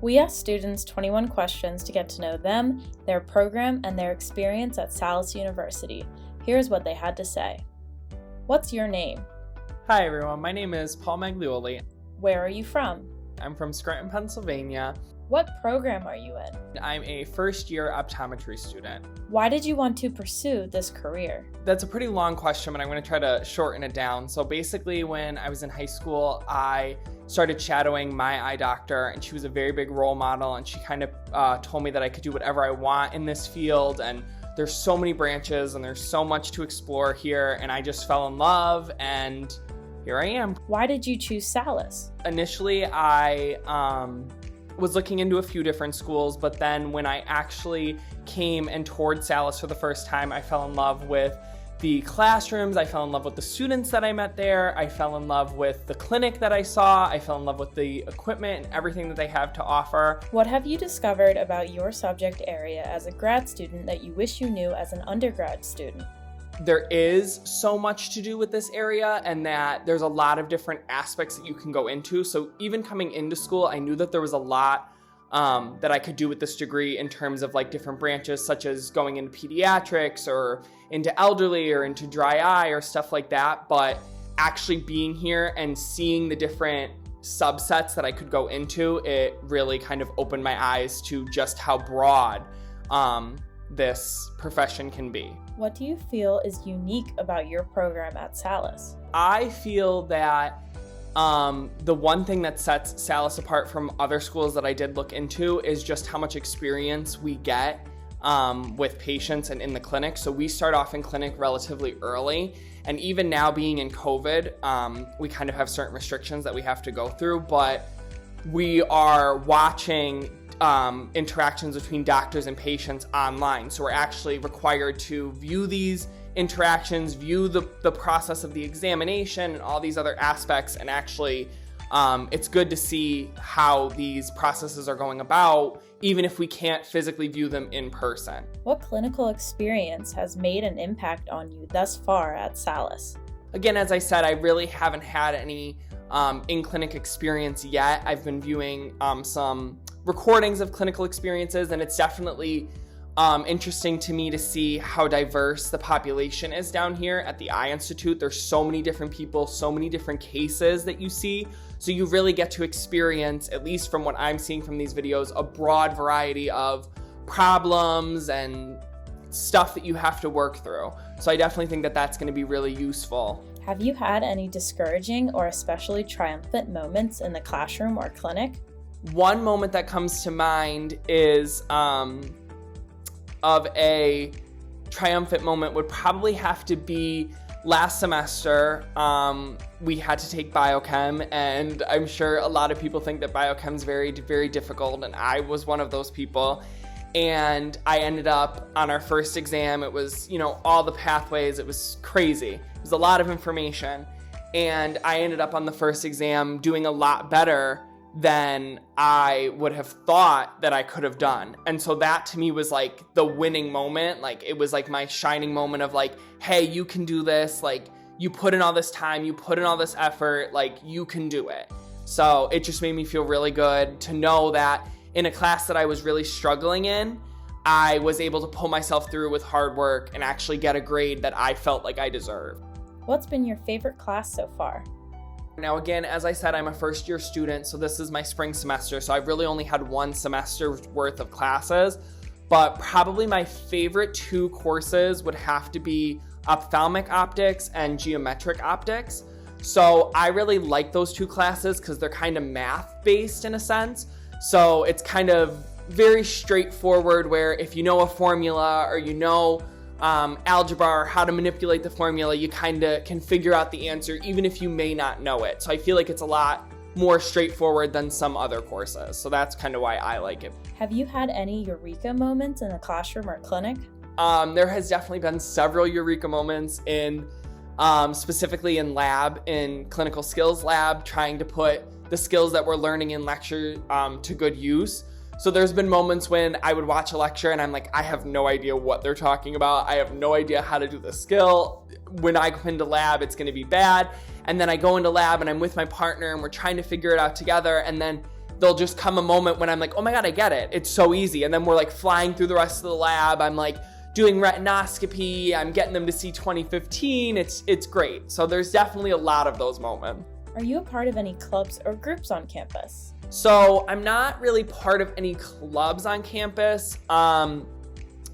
We asked students 21 questions to get to know them, their program, and their experience at Salus University. Here's what they had to say. What's your name? Hi everyone, my name is Paul Maglioli. Where are you from? I'm from Scranton, Pennsylvania. What program are you in? I'm a first-year optometry student. Why did you want to pursue this career? That's a pretty long question, but I'm going to try to shorten it down. So basically, when I was in high school, I started shadowing my eye doctor, and she was a very big role model, and she kind of told me that I could do whatever I want in this field, and there's so many branches, and there's so much to explore here, and I just fell in love, and here I am. Why did you choose Salus? Initially, I was looking into a few different schools, but then when I actually came and toured Salus for the first time, I fell in love with the classrooms, I fell in love with the students that I met there, I fell in love with the clinic that I saw, I fell in love with the equipment and everything that they have to offer. What have you discovered about your subject area as a grad student that you wish you knew as an undergrad student? There is so much to do with this area, and that there's a lot of different aspects that you can go into. So even coming into school, I knew that there was a lot that I could do with this degree in terms of like different branches, such as going into pediatrics or into elderly or into dry eye or stuff like that. But actually being here and seeing the different subsets that I could go into, it really kind of opened my eyes to just how broad this profession can be. What do you feel is unique about your program at Salus? I feel that the one thing that sets Salus apart from other schools that I did look into is just how much experience we get with patients and in the clinic. So we start off in clinic relatively early, and even now being in COVID, we kind of have certain restrictions that we have to go through, but we are watching interactions between doctors and patients online. So we're actually required to view these interactions, view the process of the examination and all these other aspects. And actually, it's good to see how these processes are going about, even if we can't physically view them in person. What clinical experience has made an impact on you thus far at Salus? Again, as I said, I really haven't had any in-clinic experience yet. I've been viewing some recordings of clinical experiences, and it's definitely interesting to me to see how diverse the population is down here at the Eye Institute. There's so many different people, so many different cases that you see. So you really get to experience, at least from what I'm seeing from these videos, a broad variety of problems and stuff that you have to work through. So I definitely think that that's going to be really useful. Have you had any discouraging or especially triumphant moments in the classroom or clinic? One moment that comes to mind is of a triumphant moment would probably have to be last semester. We had to take biochem, and I'm sure a lot of people think that biochem is very, very difficult, and I was one of those people. And I ended up on our first exam, it was, all the pathways, it was crazy. It was a lot of information. And I ended up on the first exam doing a lot better than I would have thought that I could have done. And so that to me was like the winning moment. Like it was like my shining moment of like, hey, you can do this. Like you put in all this time, you put in all this effort, like you can do it. So it just made me feel really good to know that in a class that I was really struggling in, I was able to pull myself through with hard work and actually get a grade that I felt like I deserved. What's been your favorite class so far? Now, again, as I said, I'm a first-year student, so this is my spring semester, so I've really only had one semester worth of classes, but probably my favorite two courses would have to be ophthalmic optics and geometric optics. So I really like those two classes because they're kind of math-based in a sense. So it's kind of very straightforward where if you know a formula or you know algebra or how to manipulate the formula, you kind of can figure out the answer even if you may not know it. So I feel like it's a lot more straightforward than some other courses. So that's kind of why I like it. Have you had any Eureka moments in the classroom or clinic? There has definitely been several Eureka moments in specifically in lab, in clinical skills lab, trying to put the skills that we're learning in lecture to good use. So there's been moments when I would watch a lecture and I'm like, I have no idea what they're talking about. I have no idea how to do the skill. When I go into lab, it's gonna be bad. And then I go into lab and I'm with my partner and we're trying to figure it out together. And then there'll just come a moment when I'm like, oh my God, I get it. It's so easy. And then we're like flying through the rest of the lab. I'm like doing retinoscopy. I'm getting them to see 2015. It's great. So there's definitely a lot of those moments. Are you a part of any clubs or groups on campus? So I'm not really part of any clubs on campus.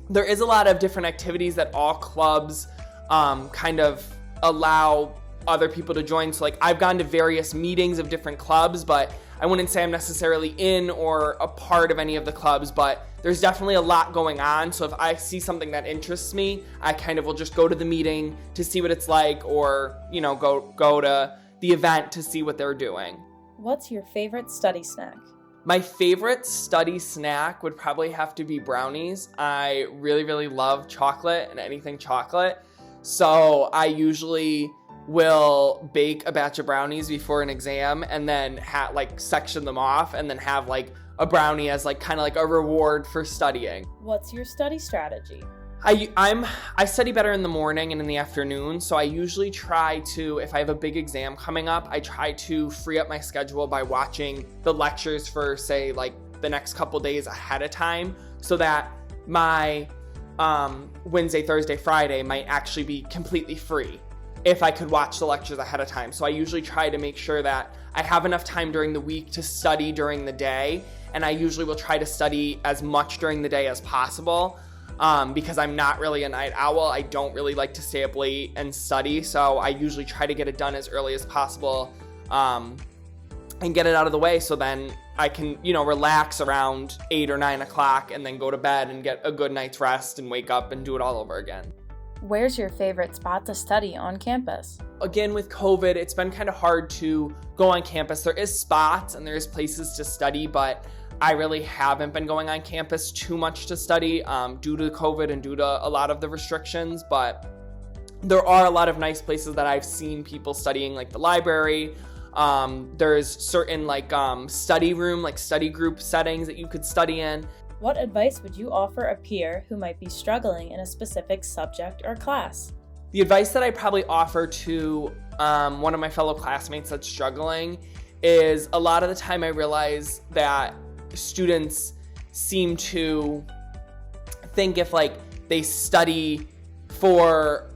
There is a lot of different activities that all clubs kind of allow other people to join. So like I've gone to various meetings of different clubs, but I wouldn't say I'm necessarily in or a part of any of the clubs, but there's definitely a lot going on. So if I see something that interests me, I kind of will just go to the meeting to see what it's like, or, you know, go to the event to see what they're doing. What's your favorite study snack? My favorite study snack would probably have to be brownies. I really, really love chocolate and anything chocolate. So I usually will bake a batch of brownies before an exam and then section them off and then have like a brownie as like kind of like a reward for studying. What's your study strategy? I study better in the morning and in the afternoon, so I usually try to, if I have a big exam coming up, I try to free up my schedule by watching the lectures for, say, like the next couple days ahead of time, so that my Wednesday, Thursday, Friday might actually be completely free if I could watch the lectures ahead of time. So I usually try to make sure that I have enough time during the week to study during the day, and I usually will try to study as much during the day as possible. Because I'm not really a night owl. I don't really like to stay up late and study, so I usually try to get it done as early as possible, and get it out of the way, so then I can, relax around 8 or 9 o'clock and then go to bed and get a good night's rest and wake up and do it all over again. Where's your favorite spot to study on campus? Again, with COVID, it's been kind of hard to go on campus. There is spots and there's places to study, but I really haven't been going on campus too much to study due to COVID and due to a lot of the restrictions, but there are a lot of nice places that I've seen people studying, like the library. There's certain study room, study group settings that you could study in. What advice would you offer a peer who might be struggling in a specific subject or class? The advice that I probably offer to one of my fellow classmates that's struggling is, a lot of the time I realize that students seem to think if they study for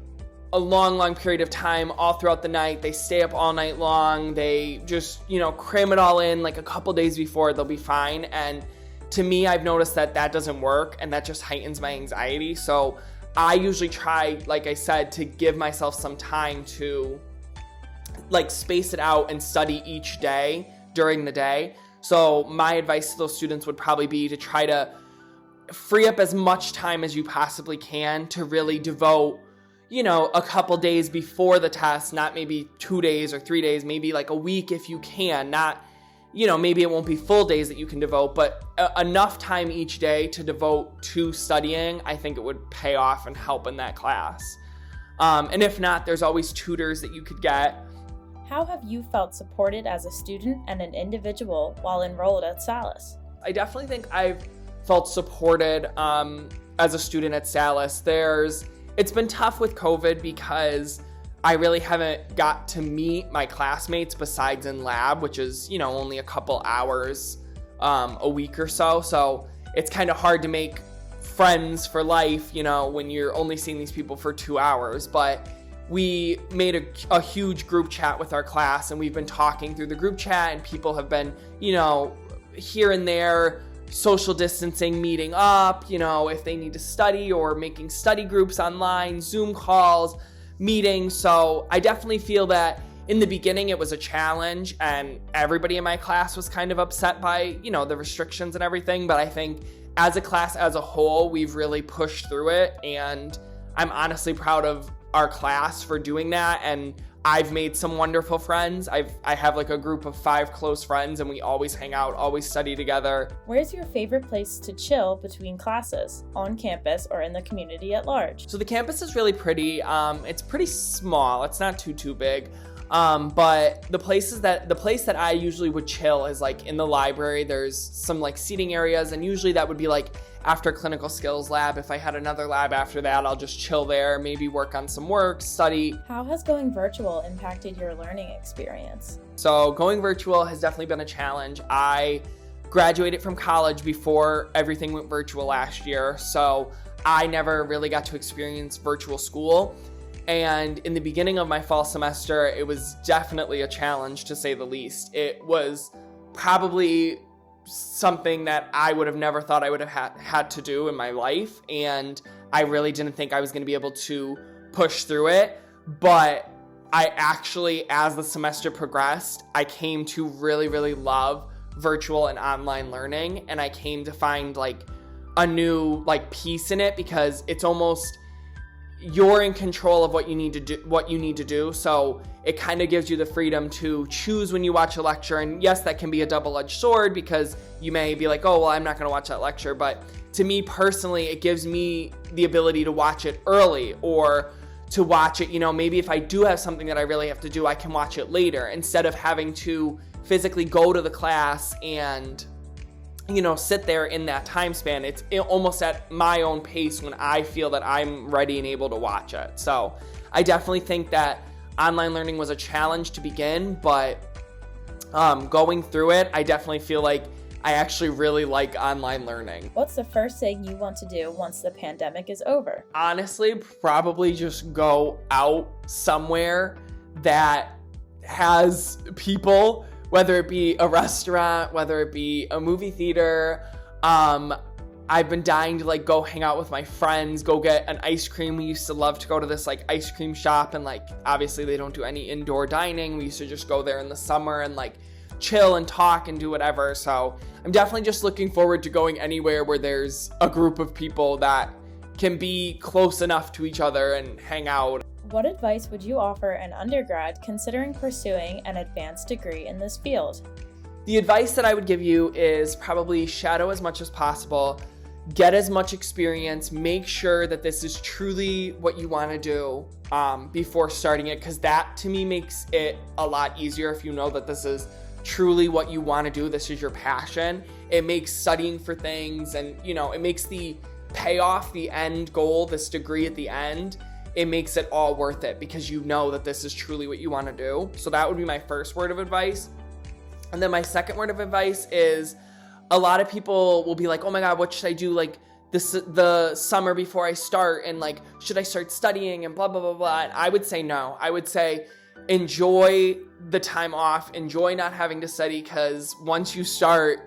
a long period of time all throughout the night, they stay up all night long, they just cram it all in a couple days before, they'll be fine. And to me, I've noticed that doesn't work, and that just heightens my anxiety. So I usually try, like I said, to give myself some time to space it out and study each day during the day. So my advice to those students would probably be to try to free up as much time as you possibly can to really devote, a couple days before the test, not maybe 2 days or 3 days, maybe a week if you can, not, maybe it won't be full days that you can devote, but enough time each day to devote to studying. I think it would pay off and help in that class. And if not, there's always tutors that you could get. How have you felt supported as a student and an individual while enrolled at Salus? I definitely think I've felt supported as a student at Salus. It's been tough with COVID because I really haven't got to meet my classmates besides in lab, which is, only a couple hours a week or so. So it's kind of hard to make friends for life, when you're only seeing these people for 2 hours. But we made a huge group chat with our class, and we've been talking through the group chat, and people have been, here and there, social distancing, meeting up, if they need to study, or making study groups online, Zoom calls, meetings. So I definitely feel that in the beginning it was a challenge, and everybody in my class was kind of upset by, the restrictions and everything. But I think as a class as a whole, we've really pushed through it, and I'm honestly proud of our class for doing that. And I've made some wonderful friends. I have a group of 5 close friends, and we always hang out, always study together. Where's your favorite place to chill between classes, on campus or in the community at large? So the campus is really pretty. It's pretty small. It's not too big. But the place that I usually would chill is in the library. There's some seating areas, and usually that would be after clinical skills lab. If I had another lab after that, I'll just chill there, maybe work on some work, study. How has going virtual impacted your learning experience? So going virtual has definitely been a challenge. I graduated from college before everything went virtual last year, so I never really got to experience virtual school. And in the beginning of my fall semester, it was definitely a challenge, to say the least. It was probably something that I would have never thought I would have had to do in my life, and I really didn't think I was going to be able to push through it. But I actually, as the semester progressed, I came to really, really love virtual and online learning, and I came to find like a new like piece in it, because it's almost, you're in control of what you need to do. So it kind of gives you the freedom to choose when you watch a lecture. And yes, that can be a double-edged sword, because you may be like, oh, well, I'm not going to watch that lecture. But to me personally, it gives me the ability to watch it early, or to watch it, maybe if I do have something that I really have to do, I can watch it later, instead of having to physically go to the class and sit there in that time span. It's almost at my own pace when I feel that I'm ready and able to watch it. So I definitely think that online learning was a challenge to begin, but going through it, I definitely feel like I actually really like online learning. What's the first thing you want to do once the pandemic is over? Honestly, probably just go out somewhere that has people, whether it be a restaurant, whether it be a movie theater. I've been dying to like go hang out with my friends, go get an ice cream. We used to love to go to this like ice cream shop, and like obviously they don't do any indoor dining. We used to just go there in the summer and like chill and talk and do whatever. So I'm definitely just looking forward to going anywhere where there's a group of people that can be close enough to each other and hang out. What advice would you offer an undergrad considering pursuing an advanced degree in this field? The advice that I would give you is probably shadow as much as possible, get as much experience, make sure that this is truly what you want to do before starting it, because that to me makes it a lot easier. If you know that this is truly what you want to do, this is your passion, it makes studying for things and it makes the payoff, the end goal, this degree at the end, it makes it all worth it, because you know that this is truly what you want to do. So that would be my first word of advice. And then my second word of advice is, a lot of people will be like, oh my God, what should I do like the summer before I start? And like, should I start studying and blah, blah, blah, blah. And I would say no. I would say enjoy the time off, enjoy not having to study, because once you start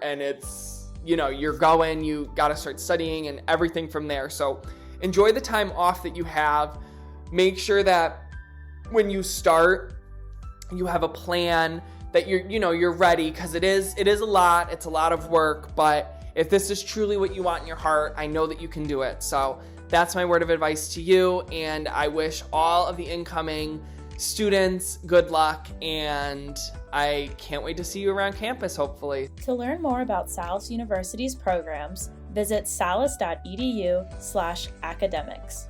and it's, you're going, you got to start studying and everything from there. So enjoy the time off that you have. Make sure that when you start, you have a plan, that you're ready, because it is a lot. It's a lot of work, but if this is truly what you want in your heart, I know that you can do it. So that's my word of advice to you, and I wish all of the incoming students good luck, and I can't wait to see you around campus, hopefully. To learn more about Salus University's programs, visit salus.edu/academics.